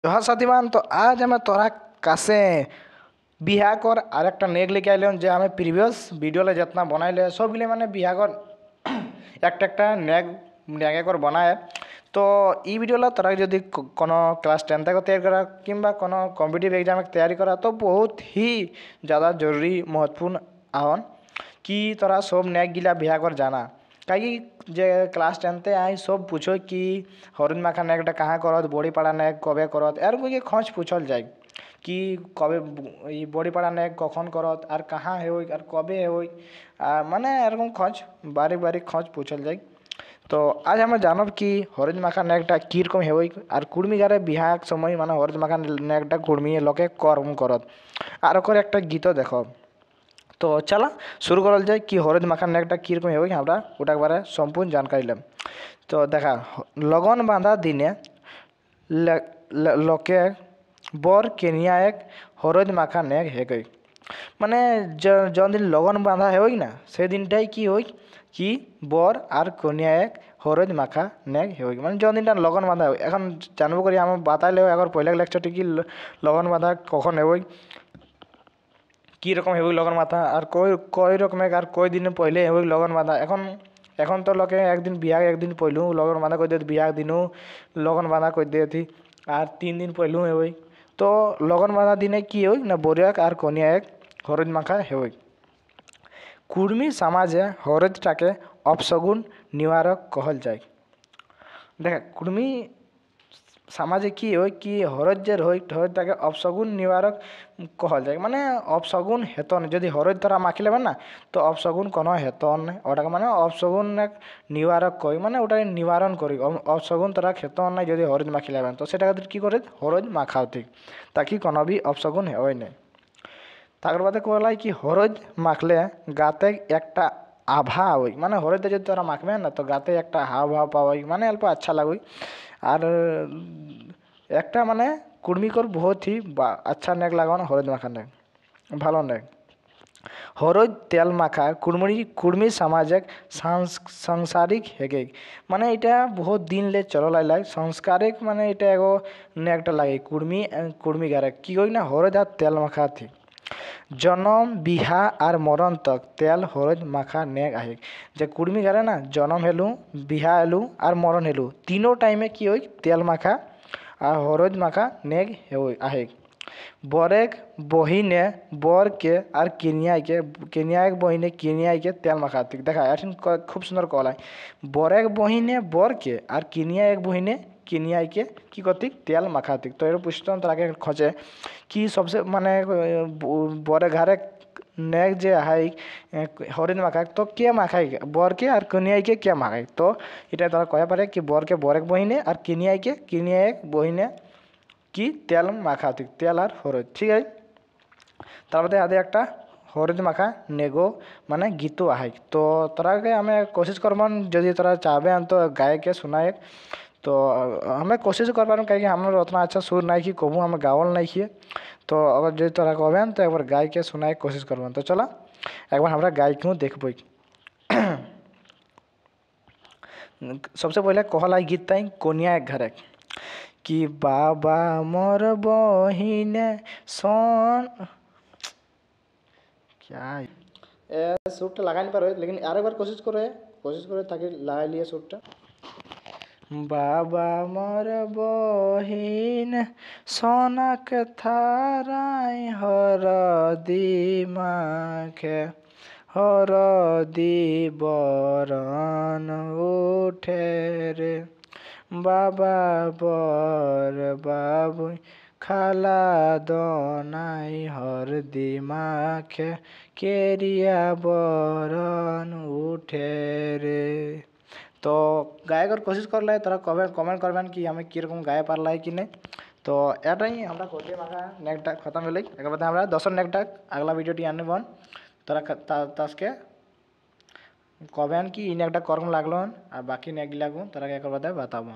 हाँ साथीमान, तो आज हमें तोरा कासे बिहाकर और एक नेग लेके आइल जे हमें प्रिवियस वीडियो जितना बनाइले सब गले मैंने बिहाकर एक नेग नेगे कर बनाए। तो ई वीडियो तोरा यदि कोनो क्लास 10 को तैयारी करा किंबा कोनो कॉम्पिटिटिव एग्जाम तैयारी करा तो बहुत ही ज़्यादा जरूरी महत्वपूर्ण आहन कि तोरा सब नेग गिला बिहाकर जाना। कहीं जे क्लास 10 आई सब पूछो कि हरुण माखा नेगटा कहाँ करत बड़ीपाड़ा नेग कबे करत यार कोई खच पूछल जाए कि कबे बड़ीपाड़ा नेग कखन करत और कहाँ है और कबे है माने एरकम खच बारी बारी खच पूछल जाए। तो आज हमें जानब कि हरुण माखा नेगटा कीरकम है और कुड़मी गारे बिहा समय माने हरुण माखा नेगटा कुड़मी लोके करम करत और ओकर एक गीत देखो। तो चला शुरू करल जाए कि हरुद माखा नेगटा कीरकम है আমরা ওটার বারে সম্পূর্ণ जानकारी लेम। तो देखा लगन बांधा दिने लोके बर केनिया एक हरुद माखा नेग है गई माने जो दिन लगन बांधा है ना से दिनटाई कि हो कि बर और कनिया एक हरुद माखा नेग है माने जो दिन लगन बांधा এখন জানবো করি আমার বাতাইলে আগর পয়লা লেকচারটি কি লগন বাঁধা কখন है কি রকম হেবই লগন মাথা আর কই রকমের আর কই দিন পहिले হেবই লগন বাঁধা এখন তো লোকে একদিন বিয়া একদিন পইলু লগন বাঁধা কই দিয়ে বিয়া দিনও লগন বাঁধা কই দিয়ে থি আর 3 दिन পইলু হেবই। তো লগন বাঁধা দিনে কি হই না বরিয়াক আর কনিয়া এক হরদ মাখা হেবই। কুর্মী সমাজে হরদটাকে অপশগুন নিবারক कहल যায়। দেখ কুর্মী समाजे की हो कि हरद जे हरदटाके अपशगुन निवारक कहल जाए माने अपशगुन हेतन यदि हरद तोरा माखी लेबे ना तो अपशगुन कोनो हेतन ओटाके माने अपशगुन निवारक कही माने ओटा निवारण करी अपशगुन तोरा हेतन ना यदि हरद माखी लेबे तो सेटा की करे हरद माखाओ ठीक ताकि कोनो भी अपशगुन হয় না। তার বাদে কলা কি হরদ মাখলে গাতে একটা আভা হয় মানে হরদে যদি তোরা মাখবে না তো গাতে একটা হাव भाव পাওয়াই মানে অল্প अच्छा লাগে আর একটা মানে কুর্মিকর बहुत ही अच्छा नेग लागाনো হরদ মাখা নেগ ভালো নেগ। হরদ তেল মাখা কুর্মি সামাজিক सांसारिक हेगे माने এটা बहुत दिन ले चलो लाई संस्कारिक माने এটা एगो नेगटा लागे कुर्मी गारे की होई ना हरद আর তেল মাখা थी जन्म बिहा और मरण तक तेल हरद माखा नेग आहे जे कुर्मी गारे ना जन्म हेलू बिहा हेलू और मरण हेलू तीनों टाइमे की होई तेल माखा और हरद माखा नेग आहे। बरेक बहिने बर के और किनिया एक बहिने किनिया के तेल माखा देखा खूब सुंदर कहला बरेक बहिने बर के और किनिया एक बहिने किनिया के कि कतिक तेल माखातिक। तो ये पूछताम ताके खोजे कि सबसे माने बरे घरे नेग जे हाई हरिण माखाय तो के माखाय बर के और कनिया के क्या माखाय तो এটা তারা কয়া পারে कि बर के बरेक बहिने और किनिया एक बहिने कि तेल माखातिक तेल और हरद ठीक है। তারপরে আদে একটা हरद माखा नेगो माने गीतो आहाय तो तोरा के हमें कोशिश करबन यदि तोरा चाहबे तो गाय के सुनाए तो हमें कोशिश कर पार कहीं हमारे उतना अच्छा सुर नहीं कि कबू हमें गावल नहीं किए तो अगर जो तोरा कहबे तो एक बार गाय के सुनाए कोशिश करबन। तो चला एक बार हमारा गाय क्यों देखब सबसे पहले कहला गीत ताई कनिया एक घरे कि बाबा मोर बहिने सन क्या सूटटा लगा नहीं पारो लेकिन और एक बार कोशिश करो ताकि लगा लिए सूटटा बाबा मोर बहिन सोनाक थाराय हरदी माखे हरदी बरन उठे रे बाबा बर बाबू खाला दनाई हरदी माखे केरिया बरन उठे रे। तो गाय कर कोशिश कर लाई तोरा कमेंट करबेन कि हमें कीरकम गाय पारला है कि नहीं। तो एटाई हमरा कोटे माखा नेगटा खत्म होलै एक बार हमरा 10 नेगटा अगला वीडियोटी आने बन तोरा तासके कमेंट कि इ नेगटा करम लागलो और बाकी नेग लागो तोरा के एक बार बताबो।